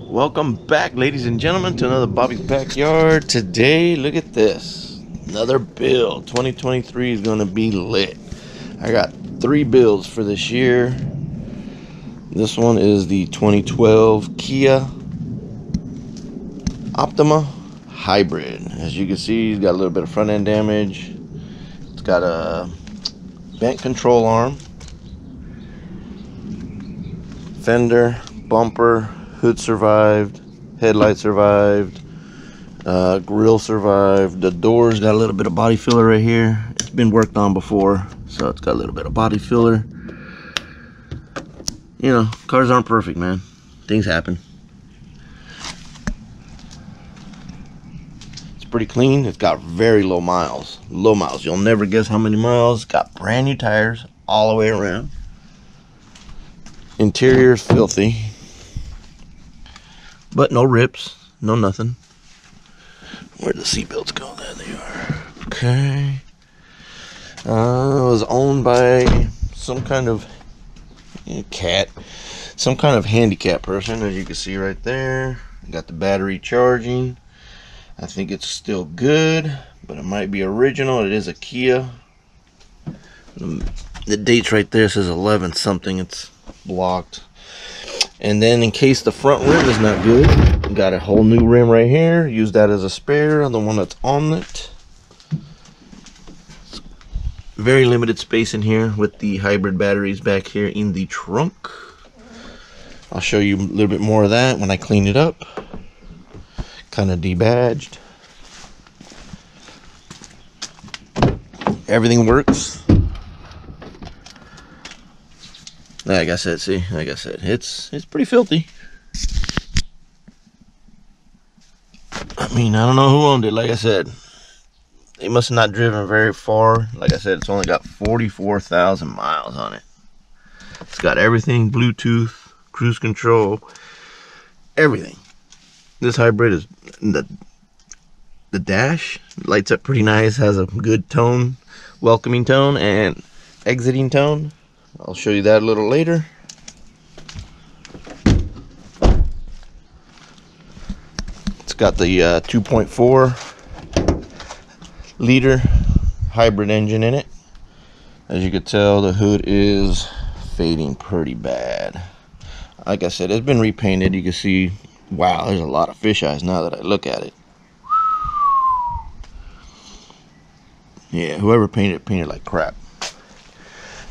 Welcome back, ladies and gentlemen, to another Bobby's Backyard. Today, look at this. Another build. 2023 is going to be lit. I got 3 builds for this year. This one is the 2012 Kia Optima Hybrid. As you can see, it's got a little bit of front end damage. It's got a bent control arm, fender, bumper, hood survived, headlight survived, grill survived. The doors got a little bit of body filler right here. It's been worked on before, so it's got a little bit of body filler. You know, cars aren't perfect, man. Things happen. It's pretty clean. It's got very low miles. Low miles. You'll never guess how many miles. It's got brand new tires all the way around. Interior is filthy, but no rips, no nothing. Where'd the seatbelts go? There they are. Okay. It was owned by some kind of some kind of handicap person, as you can see right there. Got the battery charging. I think it's still good, but it might be original. It is a Kia. The date's right there, says 11 something. It's blocked. And then in case the front rim is not good, got a whole new rim right here. Use that as a spare on the one that's on it. Very limited space in here with the hybrid batteries back here in the trunk. I'll show you a little bit more of that when I clean it up. Kind of debadged. Everything works. Like I said, it's pretty filthy. I mean, I don't know who owned it. Like I said, they must have not driven very far. Like I said, it's only got 44,000 miles on it. It's got everything, Bluetooth, cruise control, everything. This hybrid is the dash lights up pretty nice, has a good tone, welcoming tone and exiting tone. I'll show you that a little later. It's got the 2.4 liter hybrid engine in it. As you can tell, the hood is fading pretty bad. Like I said, it's been repainted. You can see, wow, there's a lot of fish eyes now that I look at it. Yeah, whoever painted it painted like crap.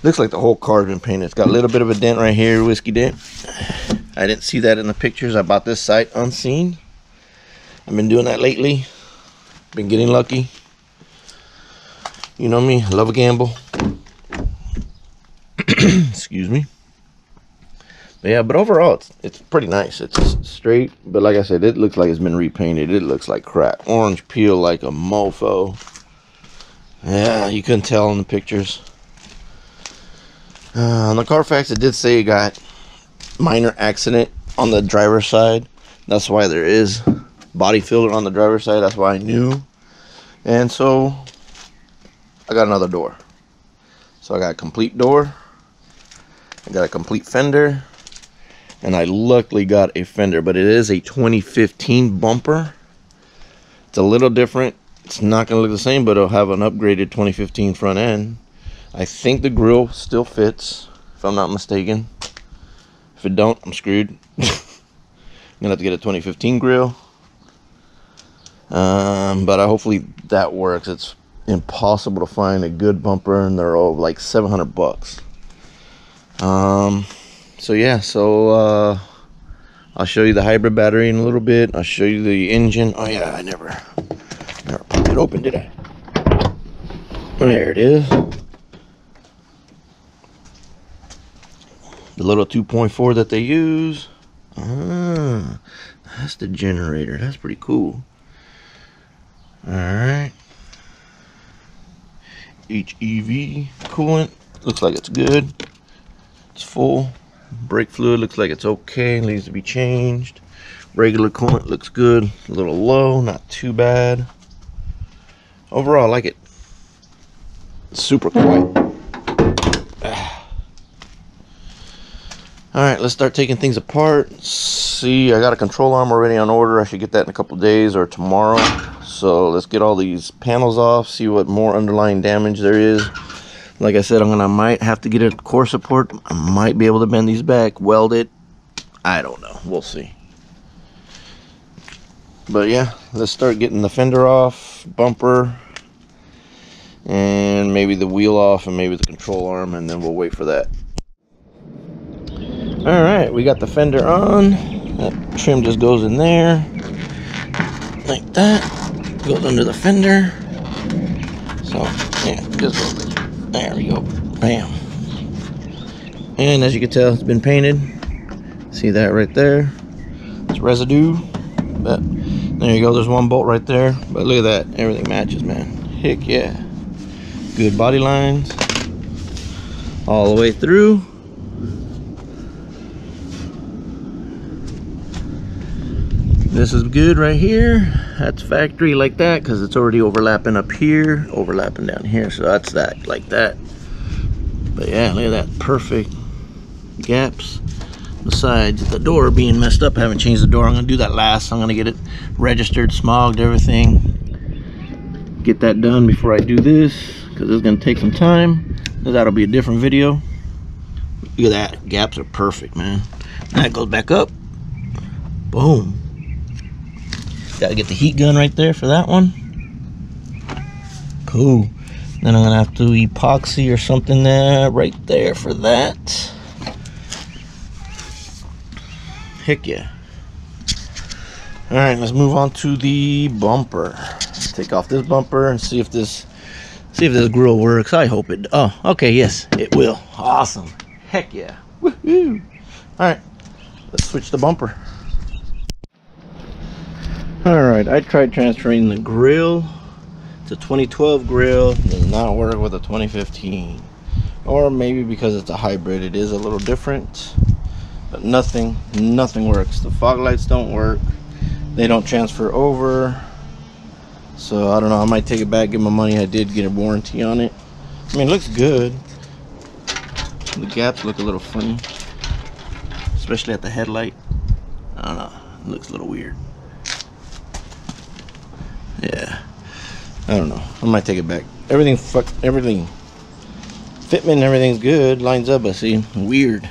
Looks like the whole car's been painted. It's got a little bit of a dent right here, whiskey dent. I didn't see that in the pictures. I bought this sight unseen. I've been doing that lately. Been getting lucky. You know me, I love a gamble. Excuse me. But yeah, but overall, it's pretty nice. It's straight, but like I said, it looks like it's been repainted. It looks like crap. Orange peel like a mofo. Yeah, you couldn't tell in the pictures. On the Carfax, it did say it got minor accident on the driver's side. That's why there is body filler on the driver's side. That's why I knew. And so I got another door. So I got a complete door. I got a complete fender. And I luckily got a fender, but it is a 2015 bumper. It's a little different. It's not going to look the same, but it'll have an upgraded 2015 front end. I think the grill still fits, if I'm not mistaken. If it don't, I'm screwed. I'm gonna have to get a 2015 grill. But hopefully that works. It's impossible to find a good bumper, and they're all like $700. So yeah, I'll show you the hybrid battery in a little bit. I'll show you the engine. Oh yeah, I never popped it open, did I? There it is. The little 2.4 that they use. Ah, that's the generator. That's pretty cool. Alright. HEV coolant. Looks like it's good. It's full. Brake fluid looks like it's okay. Needs to be changed. Regular coolant looks good. A little low. Not too bad. Overall, I like it. Super quiet. All right, let's start taking things apart. See, I got a control arm already on order. I should get that in a couple days or tomorrow. So let's get all these panels off, see what more underlying damage there is. Like I said, I might have to get a core support. I might be able to bend these back, weld it. I don't know. We'll see. But yeah, let's start getting the fender off, bumper, and maybe the wheel off, and maybe the control arm, and then we'll wait for that. All right, we got the fender on. That trim just goes in there like that. Goes under the fender. So yeah, just goes there. There we go. Bam. And as you can tell, it's been painted. See that right there? It's residue. But there you go. There's one bolt right there. But look at that. Everything matches, man. Heck yeah. Good body lines all the way through. This is good right here. That's factory like that because it's already overlapping up here, overlapping down here. So that's that, like that. But yeah, look at that. Perfect gaps. Besides the door being messed up, I haven't changed the door. I'm going to do that last. I'm going to get it registered, smogged, everything. Get that done before I do this because it's going to take some time. That'll be a different video. Look at that. Gaps are perfect, man. That goes back up. Boom. Got to get the heat gun right there for that one. Cool. Then I'm going to have to epoxy or something there, right there for that. Heck yeah. Alright, let's move on to the bumper. Take off this bumper and see if this grill works. I hope it. Oh, okay, yes, it will. Awesome. Heck yeah. Woohoo. Alright, let's switch the bumper. Alright, I tried transferring the grill to 2012 grill. It does not work with a 2015. Or maybe because it's a hybrid, it is a little different. But nothing works. The fog lights don't work. They don't transfer over. So I don't know, I might take it back, get my money. I did get a warranty on it. I mean, it looks good. The gaps look a little funny, especially at the headlight. I don't know, it looks a little weird. Yeah, I don't know, I might take it back. Everything fitment, everything's good, lines up, but see, weird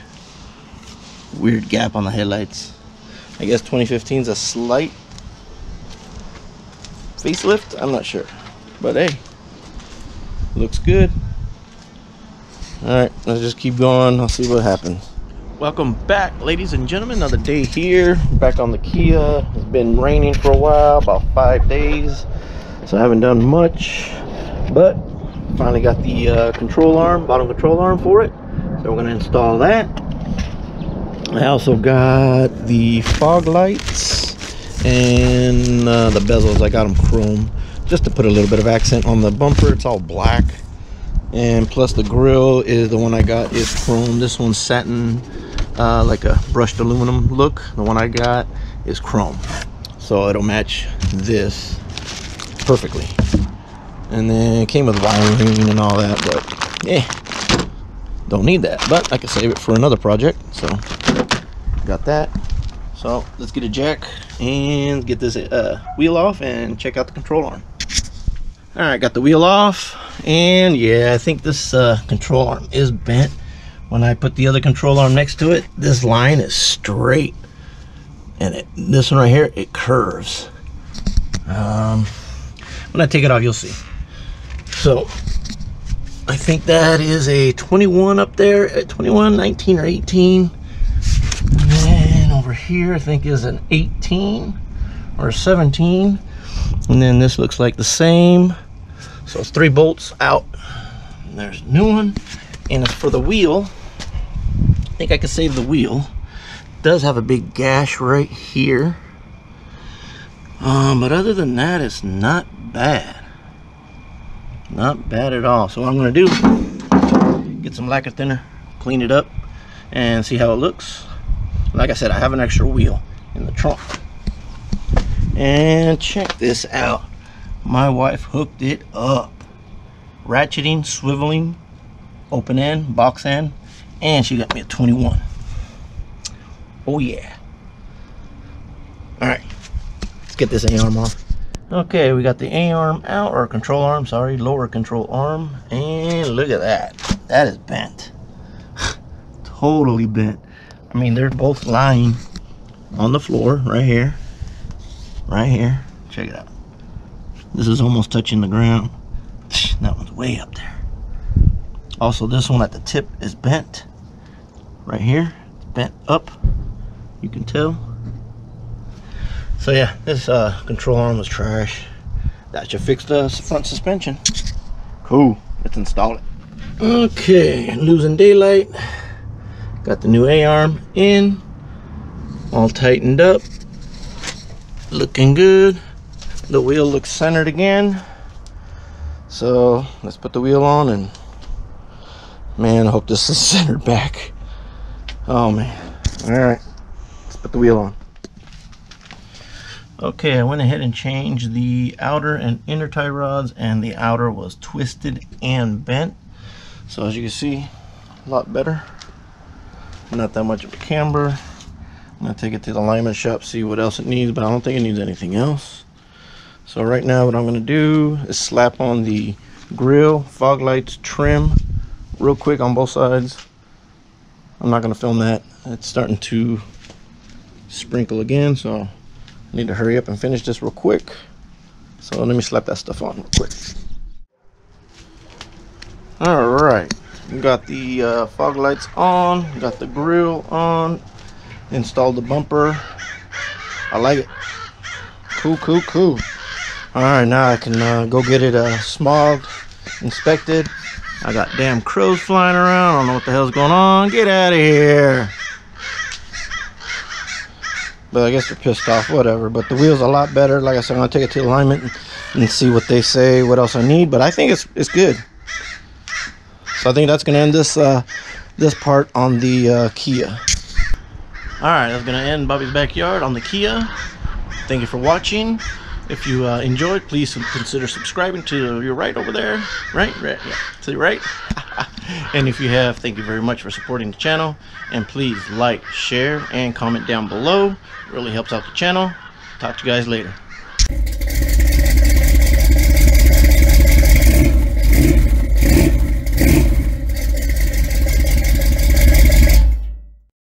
gap on the headlights. I guess 2015 is a slight facelift, I'm not sure, but hey, looks good. All right, let's just keep going. I'll see what happens. Welcome back, ladies and gentlemen. Another day here, back on the Kia. It's been raining for a while, about 5 days, so I haven't done much, but finally got the control arm, bottom control arm for it, so we're going to install that. I also got the fog lights and the bezels. I got them chrome just to put a little bit of accent on the bumper. It's all black, and plus the grill is the one I got is chrome. This one's satin, like a brushed aluminum look. The one I got is chrome, so it'll match this perfectly. And then it came with wiring and all that, but yeah, don't need that, but I can save it for another project. So got that. So let's get a jack and get this wheel off and check out the control arm. All right, got the wheel off, and yeah, I think this control arm is bent. When I put the other control arm next to it, this line is straight, and this one right here, it curves. When I take it off, you'll see. So I think that is a 21 up there, at 21, 19, or 18. And then over here I think is an 18 or 17, and then this looks like the same. So it's 3 bolts out, and there's a new one, and it's for the wheel. I think I can save the wheel. It does have a big gash right here, but other than that, it's not bad. Not bad at all. So what I'm going to do, get some lacquer thinner, clean it up, and see how it looks. Like I said, I have an extra wheel in the trunk. And check this out. My wife hooked it up. Ratcheting, swiveling, open end, box end, and she got me a 21. Oh yeah. Alright, let's get this A-arm off. Okay, we got the A-arm out, or control arm, sorry, lower control arm. And look at that. That is bent. Totally bent. I mean, they're both lying on the floor right here. Right here. Check it out. This is almost touching the ground. That one's way up there. Also, this one at the tip is bent. Right here. It's bent up. You can tell. So yeah, this control arm was trash. That should fix the front suspension. Cool. Let's install it. Okay, losing daylight. Got the new A-arm in. All tightened up. Looking good. The wheel looks centered again. So let's put the wheel on, and man, I hope this is centered back. Oh man. Alright, let's put the wheel on. Okay, I went ahead and changed the outer and inner tie rods, and the outer was twisted and bent. So as you can see, a lot better. Not that much of a camber. I'm gonna take it to the alignment shop, see what else it needs, but I don't think it needs anything else. So right now what I'm gonna do is slap on the grill, fog lights, trim real quick on both sides. I'm not gonna film that. It's starting to sprinkle again, so I need to hurry up and finish this real quick. So let me slap that stuff on real quick. All right, we got the fog lights on, got the grill on, installed the bumper. I like it. Cool, cool, cool. All right, now I can go get it smogged, inspected. I got damn crows flying around. I don't know what the hell's going on. Get out of here. But I guess they're pissed off, whatever. But the wheel's a lot better. Like I said, I'm gonna take it to alignment and see what they say, what else I need. But I think it's good. So I think that's gonna end this this part on the Kia. All right, that's gonna end Bobby's Backyard on the Kia. Thank you for watching. If you enjoyed, please consider subscribing to your right over there. Right, yeah, to the right. And if you have, thank you very much for supporting the channel. And please like, share, and comment down below. It really helps out the channel. Talk to you guys later.